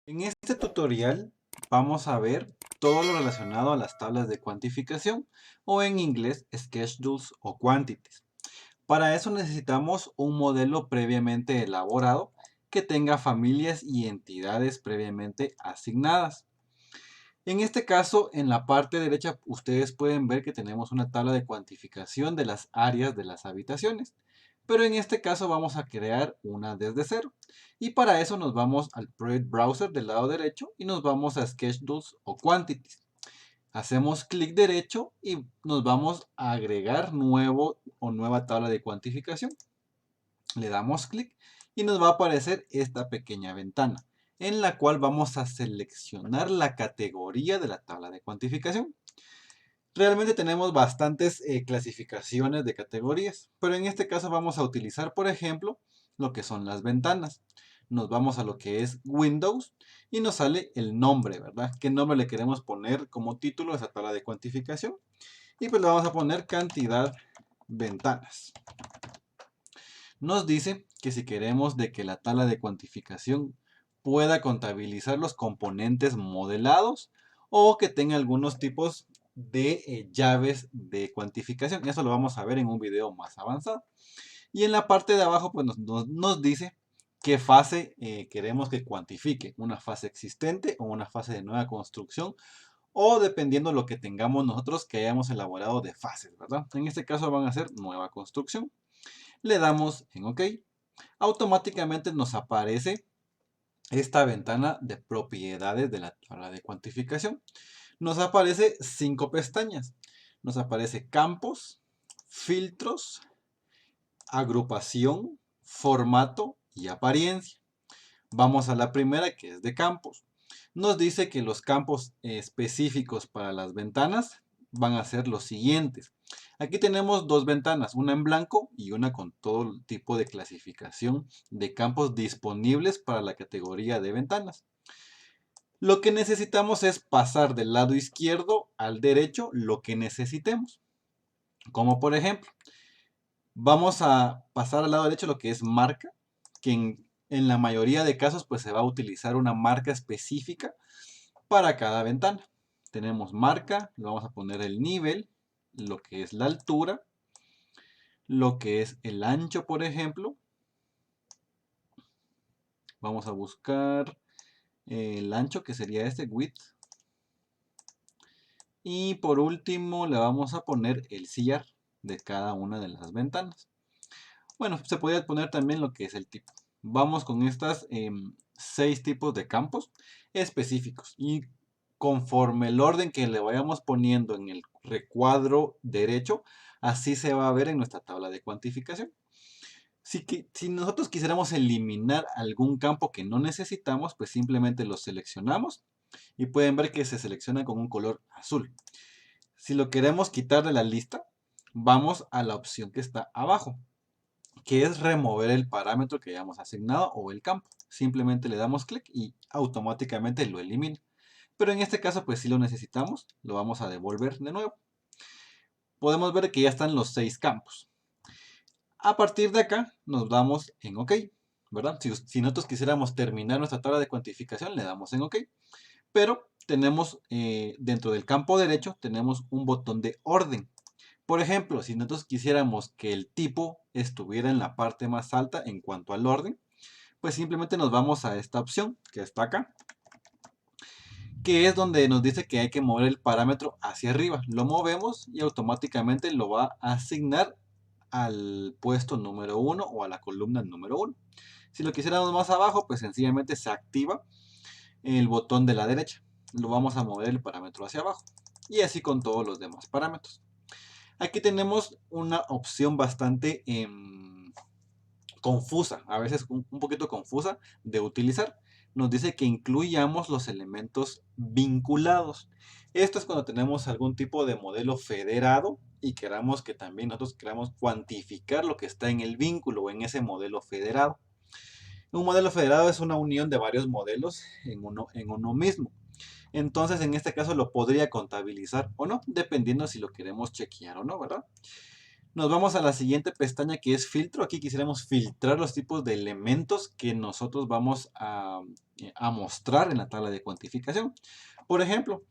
En este tutorial vamos a ver todo lo relacionado a las tablas de cuantificación o en inglés schedules o quantities. Para eso necesitamos un modelo previamente elaborado que tenga familias y entidades previamente asignadas. En este caso, en la parte derecha, ustedes pueden ver que tenemos una tabla de cuantificación de las áreas de las habitaciones. Pero en este caso vamos a crear una desde cero. Y para eso nos vamos al Project Browser del lado derecho y nos vamos a Schedules o Quantities. Hacemos clic derecho y nos vamos a agregar nuevo o nueva tabla de cuantificación. Le damos clic y nos va a aparecer esta pequeña ventana en la cual vamos a seleccionar la categoría de la tabla de cuantificación. Realmente tenemos bastantes clasificaciones de categorías, pero en este caso vamos a utilizar, por ejemplo, lo que son las ventanas. Nos vamos a lo que es Windows y nos sale el nombre, ¿verdad? ¿Qué nombre le queremos poner como título a esa tabla de cuantificación? Y pues le vamos a poner cantidad ventanas. Nos dice que si queremos de que la tabla de cuantificación pueda contabilizar los componentes modelados o que tenga algunos tipos de llaves de cuantificación. Eso lo vamos a ver en un video más avanzado. Y en la parte de abajo pues nos dice qué fase queremos que cuantifique. Una fase existente o una fase de nueva construcción o dependiendo lo que tengamos nosotros que hayamos elaborado de fases, ¿verdad? En este caso van a ser nueva construcción. Le damos en OK. Automáticamente nos aparece esta ventana de propiedades de la tabla de cuantificación. Nos aparece 5 pestañas. Nos aparece campos, filtros, agrupación, formato y apariencia. Vamos a la primera que es de campos. Nos dice que los campos específicos para las ventanas van a ser los siguientes. Aquí tenemos dos ventanas, una en blanco y una con todo tipo de clasificación de campos disponibles para la categoría de ventanas. Lo que necesitamos es pasar del lado izquierdo al derecho lo que necesitemos. Como por ejemplo, vamos a pasar al lado derecho lo que es marca, que en la mayoría de casos pues se va a utilizar una marca específica para cada ventana. Tenemos marca, le vamos a poner el nivel, lo que es la altura, lo que es el ancho, por ejemplo. Vamos a buscar el ancho, que sería este, width. Y por último le vamos a poner el CR de cada una de las ventanas. Bueno, se podría poner también lo que es el tipo. Vamos con estas 6 tipos de campos específicos. Y conforme el orden que le vayamos poniendo en el recuadro derecho, así se va a ver en nuestra tabla de cuantificación. Si nosotros quisiéramos eliminar algún campo que no necesitamos, pues simplemente lo seleccionamos y pueden ver que se selecciona con un color azul. Si lo queremos quitar de la lista, vamos a la opción que está abajo, que es remover el parámetro que hayamos asignado o el campo. Simplemente le damos clic y automáticamente lo elimina. Pero en este caso, pues si lo necesitamos, lo vamos a devolver de nuevo. Podemos ver que ya están los 6 campos. A partir de acá, nos damos en OK, ¿verdad? Si nosotros quisiéramos terminar nuestra tabla de cuantificación, le damos en OK. Pero tenemos dentro del campo derecho, tenemos un botón de orden. Por ejemplo, si nosotros quisiéramos que el tipo estuviera en la parte más alta en cuanto al orden, pues simplemente nos vamos a esta opción que está acá, que es donde nos dice que hay que mover el parámetro hacia arriba. Lo movemos y automáticamente lo va a asignar al puesto número 1 o a la columna número 1. Si lo quisiéramos más abajo, pues sencillamente se activa el botón de la derecha. Lo vamos a mover el parámetro hacia abajo. Y así con todos los demás parámetros. Aquí tenemos una opción bastante confusa, a veces un poquito confusa de utilizar. Nos dice que incluyamos los elementos vinculados. Esto es cuando tenemos algún tipo de modelo federado y queramos que también nosotros queramos cuantificar lo que está en el vínculo o en ese modelo federado. Un modelo federado es una unión de varios modelos en uno mismo. Entonces, en este caso lo podría contabilizar o no, dependiendo si lo queremos chequear o no, ¿verdad? Nos vamos a la siguiente pestaña que es filtro. Aquí quisiéramos filtrar los tipos de elementos que nosotros vamos a mostrar en la tabla de cuantificación. Por ejemplo,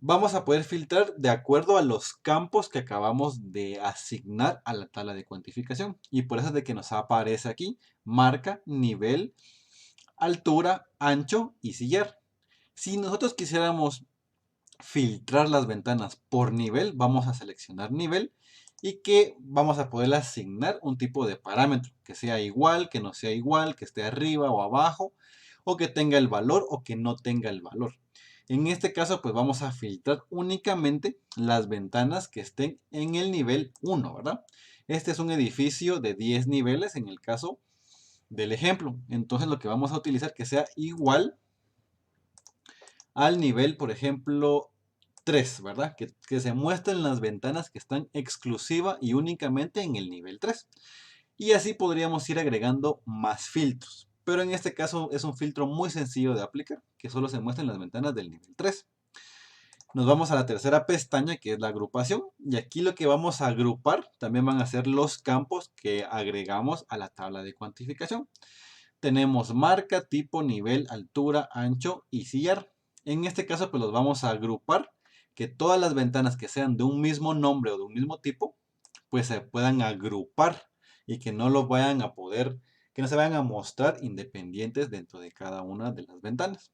vamos a poder filtrar de acuerdo a los campos que acabamos de asignar a la tabla de cuantificación. Y por eso es de que nos aparece aquí marca, nivel, altura, ancho y sillar. Si nosotros quisiéramos filtrar las ventanas por nivel, vamos a seleccionar nivel y que vamos a poder asignar un tipo de parámetro, que sea igual, que no sea igual, que esté arriba o abajo, o que tenga el valor o que no tenga el valor. En este caso, pues vamos a filtrar únicamente las ventanas que estén en el nivel 1, ¿verdad? Este es un edificio de 10 niveles en el caso del ejemplo. Entonces lo que vamos a utilizar que sea igual al nivel, por ejemplo, 3, ¿verdad? Que se muestren las ventanas que están exclusiva y únicamente en el nivel 3. Y así podríamos ir agregando más filtros. Pero en este caso es un filtro muy sencillo de aplicar, que solo se muestran las ventanas del nivel 3. Nos vamos a la tercera pestaña, que es la agrupación. Y aquí lo que vamos a agrupar también van a ser los campos que agregamos a la tabla de cuantificación. Tenemos marca, tipo, nivel, altura, ancho y sillar. En este caso, pues los vamos a agrupar, que todas las ventanas que sean de un mismo nombre o de un mismo tipo, pues se puedan agrupar y que no los vayan a poder, que no se vayan a mostrar independientes dentro de cada una de las ventanas.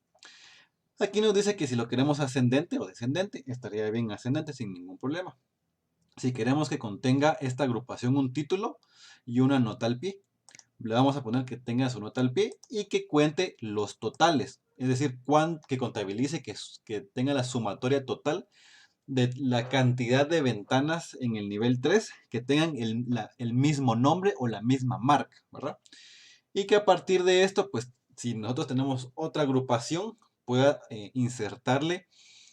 Aquí nos dice que si lo queremos ascendente o descendente, estaría bien ascendente sin ningún problema. Si queremos que contenga esta agrupación un título y una nota al pie, le vamos a poner que tenga su nota al pie y que cuente los totales. Es decir, que contabilice, que tenga la sumatoria total de la cantidad de ventanas en el nivel 3 que tengan el mismo nombre o la misma marca, ¿verdad? Y que a partir de esto, pues si nosotros tenemos otra agrupación, pueda insertarle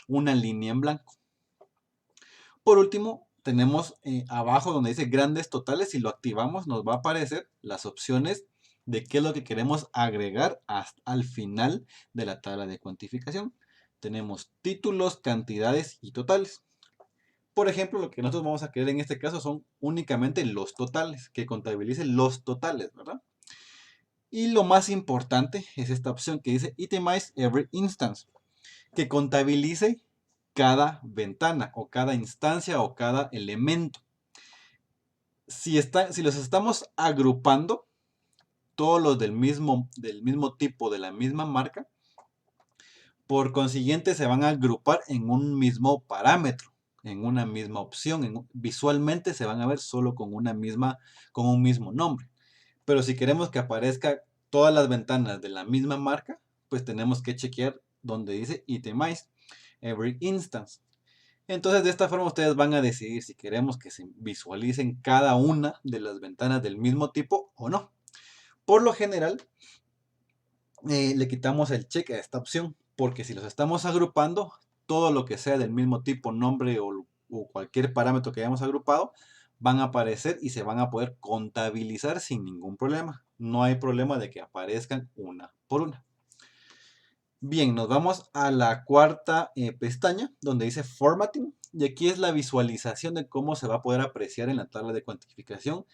una línea en blanco. Por último, tenemos abajo donde dice grandes totales. Si lo activamos, nos va a aparecer las opciones de qué es lo que queremos agregar hasta al final de la tabla de cuantificación. Tenemos títulos, cantidades y totales. Por ejemplo, lo que nosotros vamos a querer en este caso son únicamente los totales, que contabilice los totales, ¿verdad? Y lo más importante es esta opción que dice Itemize Every Instance, que contabilice cada ventana o cada instancia o cada elemento. Si los estamos agrupando, todos los del mismo tipo, de la misma marca, por consiguiente se van a agrupar en un mismo parámetro, en una misma opción. Visualmente se van a ver solo con un mismo nombre. Pero si queremos que aparezca todas las ventanas de la misma marca, pues tenemos que chequear donde dice Itemize Every Instance. Entonces de esta forma ustedes van a decidir si queremos que se visualicen cada una de las ventanas del mismo tipo o no. Por lo general, le quitamos el check a esta opción, porque si los estamos agrupando, todo lo que sea del mismo tipo, nombre o cualquier parámetro que hayamos agrupado, van a aparecer y se van a poder contabilizar sin ningún problema. No hay problema de que aparezcan una por una. Bien, nos vamos a la cuarta pestaña donde dice Formatting. Y aquí es la visualización de cómo se va a poder apreciar en la tabla de cuantificación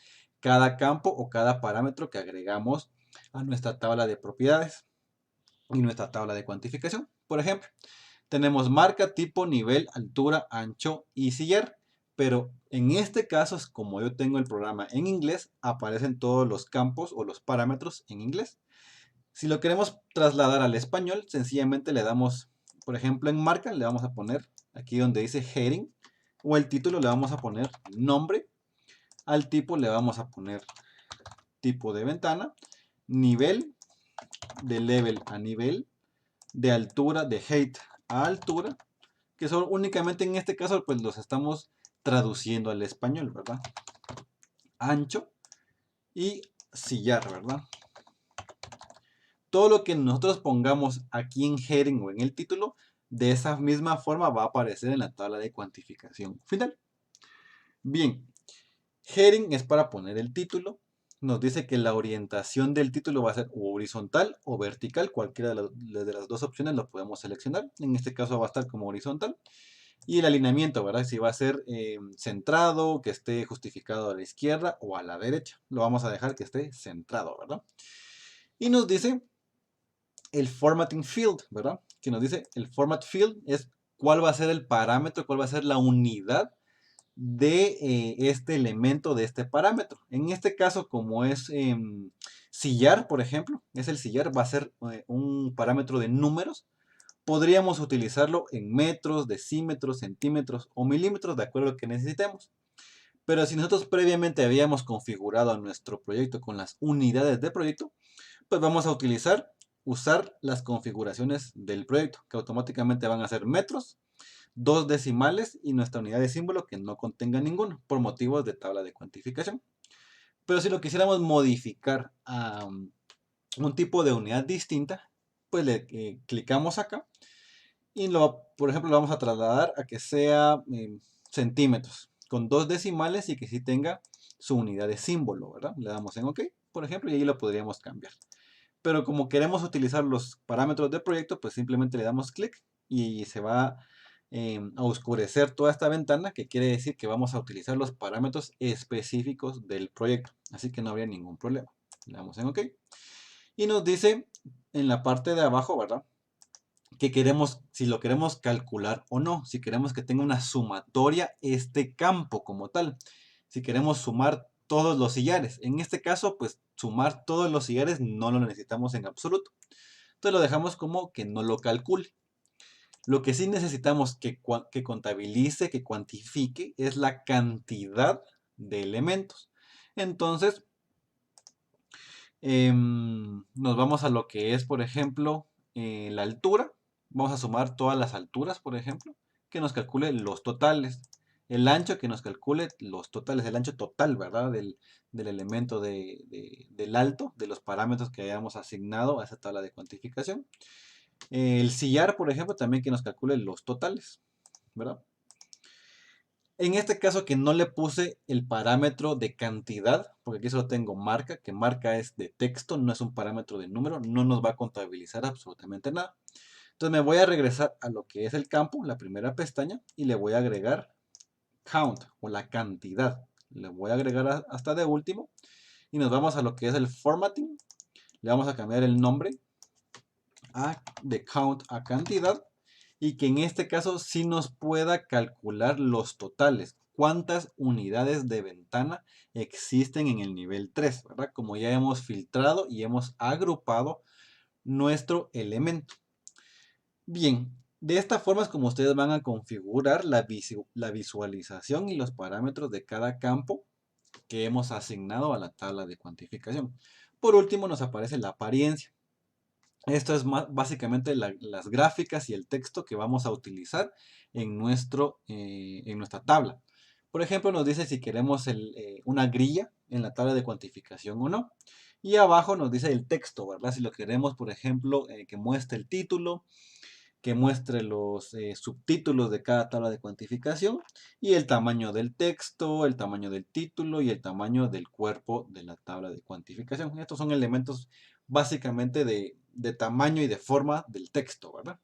cada campo o cada parámetro que agregamos a nuestra tabla de propiedades y nuestra tabla de cuantificación. Por ejemplo, tenemos marca, tipo, nivel, altura, ancho y sillar. Pero en este caso, como yo tengo el programa en inglés, aparecen todos los campos o los parámetros en inglés. Si lo queremos trasladar al español, sencillamente le damos, por ejemplo, en marca, le vamos a poner aquí donde dice heading, o el título le vamos a poner nombre, al tipo le vamos a poner tipo de ventana, nivel, de level a nivel, de altura, de height a altura, que son únicamente en este caso, pues los estamos traduciendo al español, ¿verdad? Ancho y sillar, ¿verdad? Todo lo que nosotros pongamos aquí en heading o en el título, de esa misma forma va a aparecer en la tabla de cuantificación final. Bien, heading es para poner el título. Nos dice que la orientación del título va a ser horizontal o vertical. Cualquiera de las dos opciones lo podemos seleccionar. En este caso va a estar como horizontal. Y el alineamiento, ¿verdad? Si va a ser centrado, que esté justificado a la izquierda o a la derecha. Lo vamos a dejar que esté centrado, ¿verdad? Y nos dice el formatting field, ¿verdad? Que nos dice el format field es cuál va a ser el parámetro, cuál va a ser la unidad de este elemento, de este parámetro. En este caso, como es sillar, por ejemplo, es el sillar, va a ser un parámetro de números. Podríamos utilizarlo en metros, decímetros, centímetros o milímetros, de acuerdo a lo que necesitemos. Pero si nosotros previamente habíamos configurado nuestro proyecto con las unidades de proyecto, pues vamos a usar las configuraciones del proyecto, que automáticamente van a ser metros, dos decimales y nuestra unidad de símbolo que no contenga ninguno, por motivos de tabla de cuantificación. Pero si lo quisiéramos modificar a un tipo de unidad distinta, pues le clicamos acá y por ejemplo, lo vamos a trasladar a que sea centímetros, con dos decimales y que sí tenga su unidad de símbolo, ¿verdad? Le damos en OK, por ejemplo, y ahí lo podríamos cambiar. Pero como queremos utilizar los parámetros del proyecto, pues simplemente le damos clic y se va a oscurecer toda esta ventana, que quiere decir que vamos a utilizar los parámetros específicos del proyecto. Así que no habría ningún problema. Le damos en OK. Y nos dice en la parte de abajo, ¿verdad? Que queremos, si lo queremos calcular o no, si queremos que tenga una sumatoria este campo como tal, si queremos sumar todos los sillares. En este caso, pues sumar todos los sillares no lo necesitamos en absoluto. Entonces lo dejamos como que no lo calcule. Lo que sí necesitamos que contabilice, que cuantifique, es la cantidad de elementos. Entonces, nos vamos a lo que es, por ejemplo, la altura. Vamos a sumar todas las alturas, por ejemplo, que nos calcule los totales. El ancho, que nos calcule los totales, el ancho total, ¿verdad? Del elemento del alto, de los parámetros que hayamos asignado a esa tabla de cuantificación. El sillar, por ejemplo, también que nos calcule los totales, ¿verdad? En este caso que no le puse el parámetro de cantidad, porque aquí solo tengo marca, que marca es de texto, no es un parámetro de número, no nos va a contabilizar absolutamente nada. Entonces me voy a regresar a lo que es el campo, la primera pestaña, y le voy a agregar count o la cantidad. Le voy a agregar hasta de último y nos vamos a lo que es el formatting. Le vamos a cambiar el nombre de count a cantidad y que en este caso sí nos pueda calcular los totales. ¿Cuántas unidades de ventana existen en el nivel 3? ¿Verdad? Como ya hemos filtrado y hemos agrupado nuestro elemento. Bien, de esta forma es como ustedes van a configurar la visualización y los parámetros de cada campo que hemos asignado a la tabla de cuantificación. Por último nos aparece la apariencia. Esto es básicamente las gráficas y el texto que vamos a utilizar en nuestra tabla. Por ejemplo, nos dice si queremos una grilla en la tabla de cuantificación o no. Y abajo nos dice el texto, ¿verdad? Si lo queremos, por ejemplo, que muestre el título, que muestre los subtítulos de cada tabla de cuantificación y el tamaño del texto, el tamaño del título y el tamaño del cuerpo de la tabla de cuantificación. Estos son elementos básicamente de tamaño y de forma del texto, ¿verdad?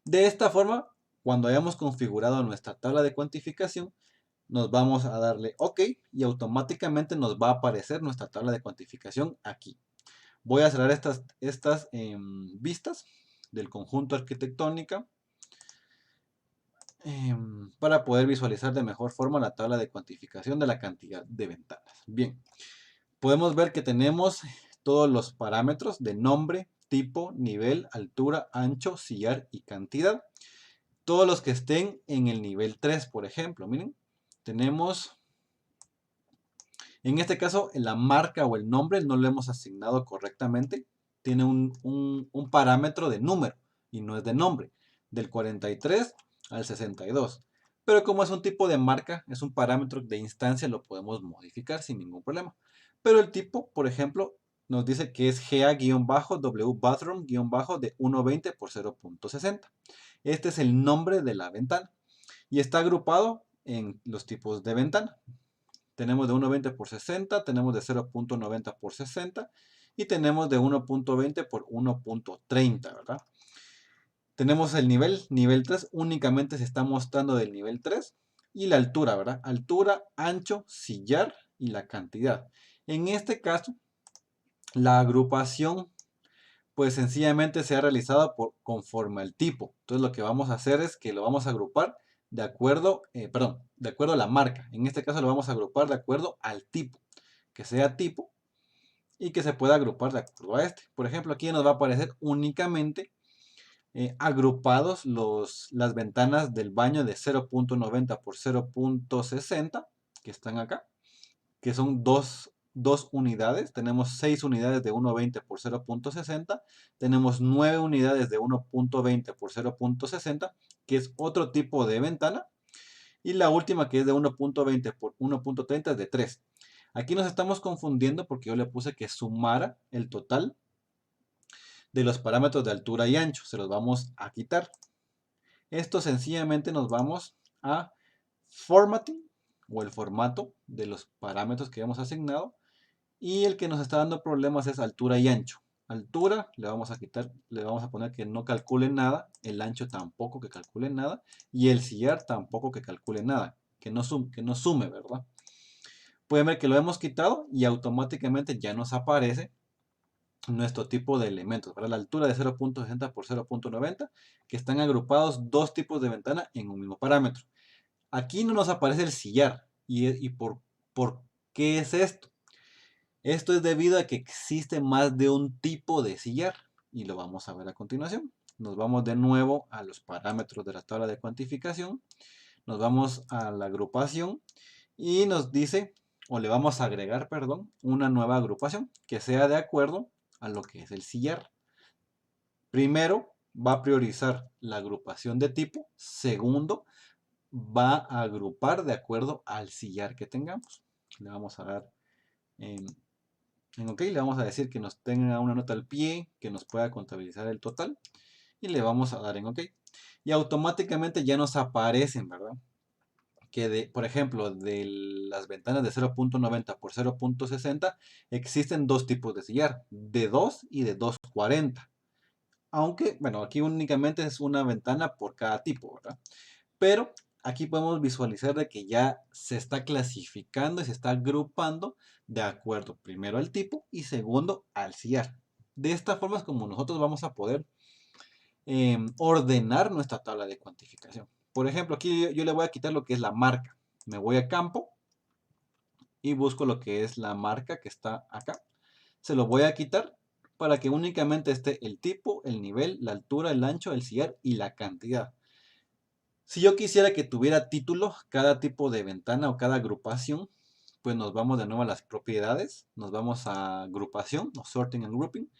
De esta forma, cuando hayamos configurado nuestra tabla de cuantificación, nos vamos a darle OK y automáticamente nos va a aparecer nuestra tabla de cuantificación aquí. Voy a cerrar estas vistas del conjunto arquitectónica para poder visualizar de mejor forma la tabla de cuantificación de la cantidad de ventanas. Bien, podemos ver que tenemos todos los parámetros de nombre, tipo, nivel, altura, ancho, sillar y cantidad. Todos los que estén en el nivel 3, por ejemplo, miren, tenemos, en este caso, la marca o el nombre no lo hemos asignado correctamente. Tiene un parámetro de número y no es de nombre, del 43 al 62. Pero como es un tipo de marca, es un parámetro de instancia, lo podemos modificar sin ningún problema. Pero el tipo, por ejemplo, nos dice que es GA-W bathroom- de 1.20 por 0.60. Este es el nombre de la ventana y está agrupado en los tipos de ventana. Tenemos de 1.20 por 60, tenemos de 0.90 por 60 y tenemos de 1.20 por 1.30, ¿verdad? Tenemos el nivel 3 únicamente se está mostrando del nivel 3 y la altura, ¿verdad? Altura, ancho, sillar y la cantidad. En este caso, la agrupación pues sencillamente se ha realizado conforme al tipo. Entonces lo que vamos a hacer es que lo vamos a agrupar de acuerdo, de acuerdo a la marca. En este caso lo vamos a agrupar de acuerdo al tipo, que sea tipo y que se pueda agrupar de acuerdo a este. Por ejemplo, aquí nos va a aparecer únicamente agrupados las ventanas del baño de 0.90 por 0.60 que están acá, que son dos unidades. Tenemos 6 unidades de 1.20 por 0.60. Tenemos 9 unidades de 1.20 por 0.60, que es otro tipo de ventana. Y la última, que es de 1.20 por 1.30, es de 3. Aquí nos estamos confundiendo porque yo le puse que sumara el total de los parámetros de altura y ancho. Se los vamos a quitar. Esto sencillamente nos vamos a formatting o el formato de los parámetros que hemos asignado. Y el que nos está dando problemas es altura y ancho. Altura le vamos a quitar, le vamos a poner que no calcule nada, el ancho tampoco que calcule nada, y el sillar tampoco que calcule nada, que no sume, ¿verdad? Pueden ver que lo hemos quitado y automáticamente ya nos aparece nuestro tipo de elementos, para la altura de 0.60 por 0.90, que están agrupados dos tipos de ventana en un mismo parámetro. Aquí no nos aparece el sillar. ¿Y por qué es esto? Esto es debido a que existe más de un tipo de sillar y lo vamos a ver a continuación. Nos vamos de nuevo a los parámetros de la tabla de cuantificación, nos vamos a la agrupación y nos dice, o le vamos a agregar, perdón, una nueva agrupación que sea de acuerdo a lo que es el sillar. Primero, va a priorizar la agrupación de tipo. Segundo, va a agrupar de acuerdo al sillar que tengamos. Le vamos a dar en OK, le vamos a decir que nos tenga una nota al pie, que nos pueda contabilizar el total. Y le vamos a dar en OK. Y automáticamente ya nos aparecen, ¿verdad? Que por ejemplo, de las ventanas de 0.90 por 0.60 existen dos tipos de sillar, de 2 y de 2.40. Aunque, bueno, aquí únicamente es una ventana por cada tipo, ¿verdad? Pero aquí podemos visualizar de que ya se está clasificando y se está agrupando de acuerdo primero al tipo y segundo al sillar. De esta forma es como nosotros vamos a poder ordenar nuestra tabla de cuantificación. Por ejemplo, aquí yo le voy a quitar lo que es la marca. Me voy a campo y busco lo que es la marca que está acá. Se lo voy a quitar para que únicamente esté el tipo, el nivel, la altura, el ancho, el sillar y la cantidad. Si yo quisiera que tuviera título cada tipo de ventana o cada agrupación, pues nos vamos de nuevo a las propiedades, nos vamos a agrupación o sorting and grouping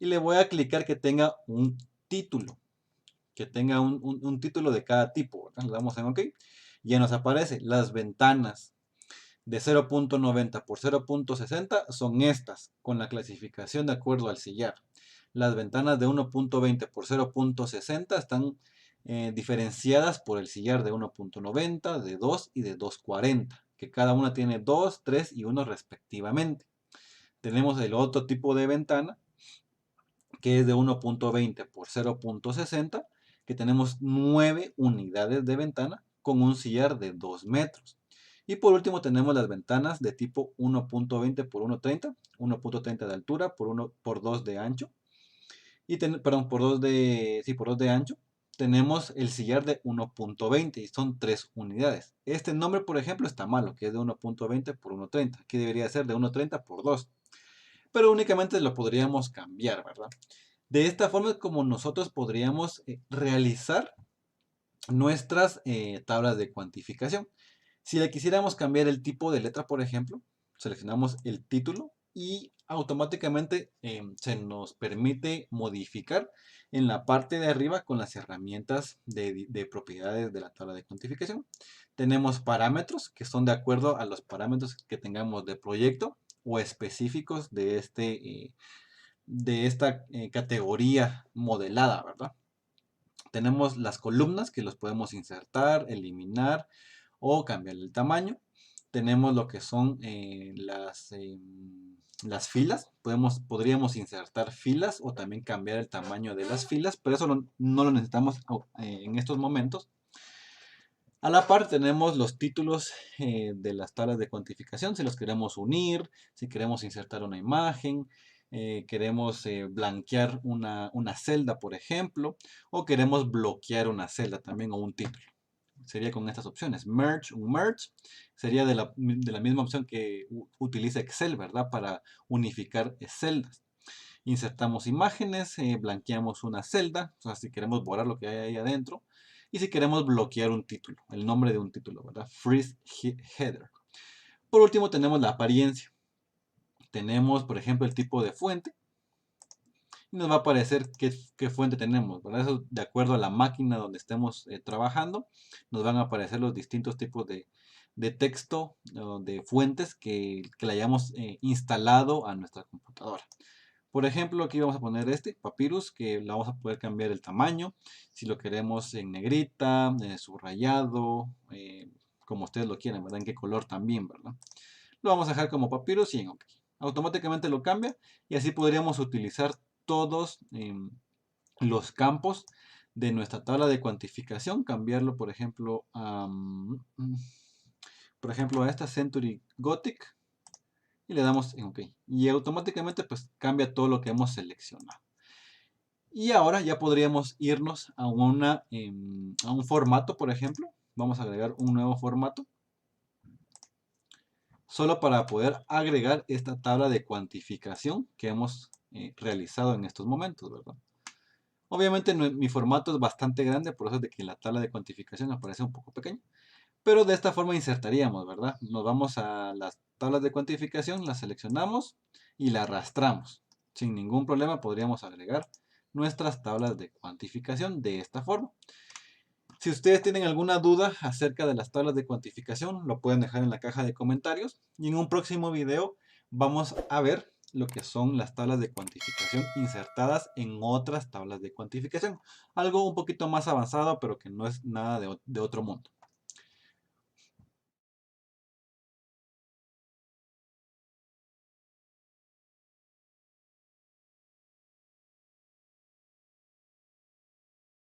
y le voy a clicar que tenga un título, que tenga un título de cada tipo, ¿verdad? Le damos en OK y ya nos aparece las ventanas de 0.90 por 0.60 son estas, con la clasificación de acuerdo al sillar. Las ventanas de 1.20 por 0.60 están diferenciadas por el sillar de 1.90, de 2 y de 2.40, que cada una tiene 2, 3 y 1 respectivamente. Tenemos el otro tipo de ventana, que es de 1.20 por 0.60, que tenemos 9 unidades de ventana con un sillar de 2 metros. Y por último tenemos las ventanas de tipo 1.20 por 1.30, 1.30 de altura por 2 de ancho. Perdón, por 2 de ancho. Tenemos el sillar de 1.20 y son 3 unidades. Este nombre, por ejemplo, está malo, que es de 1.20 por 1.30. Aquí debería ser de 1.30 por 2. Pero únicamente lo podríamos cambiar, ¿verdad? De esta forma es como nosotros podríamos realizar nuestras tablas de cuantificación. Si le quisiéramos cambiar el tipo de letra, por ejemplo, seleccionamos el título y automáticamente se nos permite modificar en la parte de arriba con las herramientas de propiedades de la tabla de cuantificación. Tenemos parámetros que son de acuerdo a los parámetros que tengamos de proyecto o específicos de esta categoría modelada, ¿verdad? Tenemos las columnas que los podemos insertar, eliminar o cambiar el tamaño. tenemos lo que son las filas. Podríamos insertar filas o también cambiar el tamaño de las filas, pero eso no lo necesitamos en estos momentos. A la par tenemos los títulos de las tablas de cuantificación, si los queremos unir, si queremos insertar una imagen, queremos blanquear una celda, por ejemplo, o queremos bloquear una celda también o un título. Sería con estas opciones. Un merge sería de la misma opción que utiliza Excel, ¿verdad? Para unificar celdas. Insertamos imágenes, blanqueamos una celda, o sea, si queremos borrar lo que hay ahí adentro. Y si queremos bloquear un título, el nombre de un título, ¿verdad? Freeze header. Por último tenemos la apariencia. Tenemos, por ejemplo, el tipo de fuente. Y nos va a aparecer qué fuente tenemos, ¿verdad? Eso de acuerdo a la máquina donde estemos trabajando, nos van a aparecer los distintos tipos de texto o de fuentes que le hayamos instalado a nuestra computadora. Por ejemplo, aquí vamos a poner este, Papyrus, que le vamos a poder cambiar el tamaño, si lo queremos en negrita, subrayado, como ustedes lo quieran, ¿verdad? En qué color también, ¿verdad? Lo vamos a dejar como Papyrus y en OK. Automáticamente lo cambia y así podríamos utilizar todos los campos de nuestra tabla de cuantificación, cambiarlo, por ejemplo, a esta Century Gothic y le damos en OK. Y automáticamente pues cambia todo lo que hemos seleccionado. Y ahora ya podríamos irnos a un formato, por ejemplo. Vamos a agregar un nuevo formato. Solo para poder agregar esta tabla de cuantificación que hemos realizado en estos momentos, ¿verdad? Obviamente mi formato es bastante grande, por eso es de que la tabla de cuantificación aparece un poco pequeña. Pero de esta forma insertaríamos, ¿verdad? Nos vamos a las tablas de cuantificación, las seleccionamos y la arrastramos. Sin ningún problema podríamos agregar nuestras tablas de cuantificación de esta forma. Si ustedes tienen alguna duda acerca de las tablas de cuantificación, lo pueden dejar en la caja de comentarios. Y en un próximo video vamos a ver lo que son las tablas de cuantificación insertadas en otras tablas de cuantificación. Algo un poquito más avanzado, pero que no es nada de otro mundo.